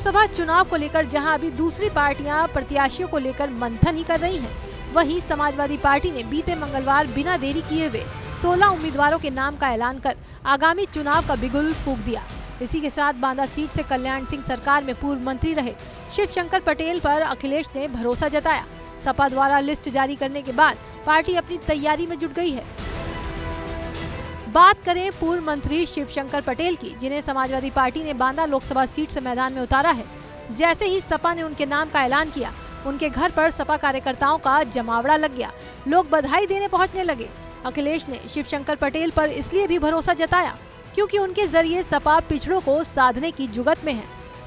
लोकसभा चुनाव को लेकर जहां अभी दूसरी पार्टियां प्रत्याशियों को लेकर मंथन ही कर रही हैं, वहीं समाजवादी पार्टी ने बीते मंगलवार बिना देरी किए हुए 16 उम्मीदवारों के नाम का ऐलान कर आगामी चुनाव का बिगुल फूंक दिया। इसी के साथ बांदा सीट से कल्याण सिंह सरकार में पूर्व मंत्री रहे शिव शंकर पटेल पर अखिलेश ने भरोसा जताया। सपा द्वारा लिस्ट जारी करने के बाद पार्टी अपनी तैयारी में जुट गई है। बात करें पूर्व मंत्री शिव शंकर पटेल की, जिन्हें समाजवादी पार्टी ने बांदा लोकसभा सीट से मैदान में उतारा है। जैसे ही सपा ने उनके नाम का ऐलान किया, उनके घर पर सपा कार्यकर्ताओं का जमावड़ा लग गया। लोग बधाई देने पहुंचने लगे। अखिलेश ने शिव शंकर पटेल पर इसलिए भी भरोसा जताया क्योंकि उनके जरिए सपा पिछड़ों को साधने की जुगत में है।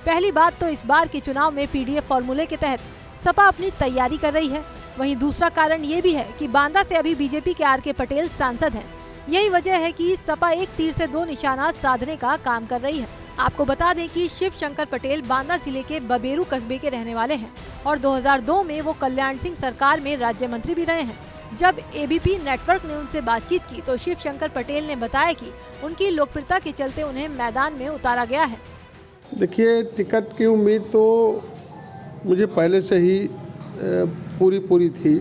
पहली बात तो इस बार के चुनाव में पीडीएफ फॉर्मूले के तहत सपा अपनी तैयारी कर रही है। वहीं दूसरा कारण ये भी है कि बांदा से अभी बीजेपी के आर के पटेल सांसद हैं। यही वजह है कि सपा एक तीर से दो निशाना साधने का काम कर रही है। आपको बता दें कि शिव शंकर पटेल बांदा जिले के बबेरू कस्बे के रहने वाले हैं और 2002 में वो कल्याण सिंह सरकार में राज्य मंत्री भी रहे हैं। जब एबीपी नेटवर्क ने उनसे बातचीत की तो शिव शंकर पटेल ने बताया कि उनकी लोकप्रियता के चलते उन्हें मैदान में उतारा गया है। देखिए, टिकट की उम्मीद तो मुझे पहले से ही पूरी थी,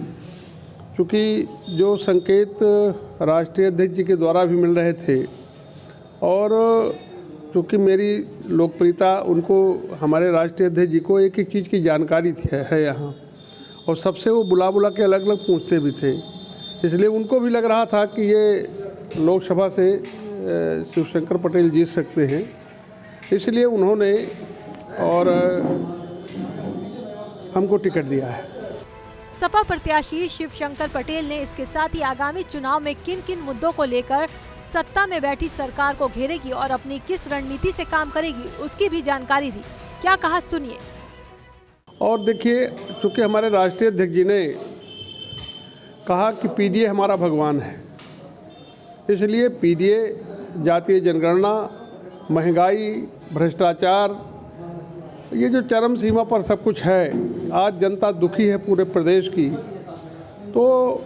क्योंकि जो संकेत राष्ट्रीय अध्यक्ष जी के द्वारा भी मिल रहे थे और क्योंकि मेरी लोकप्रियता उनको, हमारे राष्ट्रीय अध्यक्ष जी को एक चीज़ की जानकारी है यहाँ, और सबसे वो बुला के अलग अलग पूछते भी थे। इसलिए उनको भी लग रहा था कि ये लोकसभा से शिव शंकर पटेल जीत सकते हैं, इसलिए उन्होंने और हमको टिकट दिया है। सपा प्रत्याशी शिव शंकर पटेल ने इसके साथ ही आगामी चुनाव में किन किन मुद्दों को लेकर सत्ता में बैठी सरकार को घेरेगी और अपनी किस रणनीति से काम करेगी, उसकी भी जानकारी दी। क्या कहा, सुनिए। और देखिए, चूँकि हमारे राष्ट्रीय अध्यक्ष जी ने कहा कि पीडीए हमारा भगवान है, इसलिए पीडीए, जातीय जनगणना, महंगाई, भ्रष्टाचार, ये जो चरम सीमा पर सब कुछ है, आज जनता दुखी है पूरे प्रदेश की, तो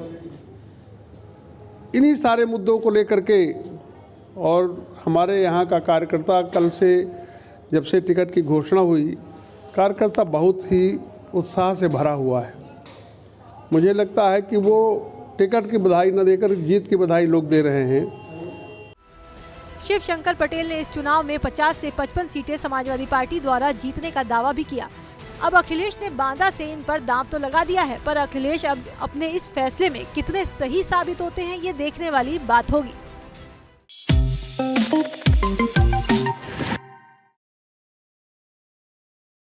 इन्हीं सारे मुद्दों को लेकर के और हमारे यहाँ का कार्यकर्ता कल से, जब से टिकट की घोषणा हुई, कार्यकर्ता बहुत ही उत्साह से भरा हुआ है। मुझे लगता है कि वो टिकट की बधाई न देकर जीत की बधाई लोग दे रहे हैं। शिव शंकर पटेल ने इस चुनाव में 50 से 55 सीटें समाजवादी पार्टी द्वारा जीतने का दावा भी किया। अब अखिलेश ने बांदा से इन पर दांव तो लगा दिया है, पर अखिलेश अब अपने इस फैसले में कितने सही साबित होते हैं, ये देखने वाली बात होगी।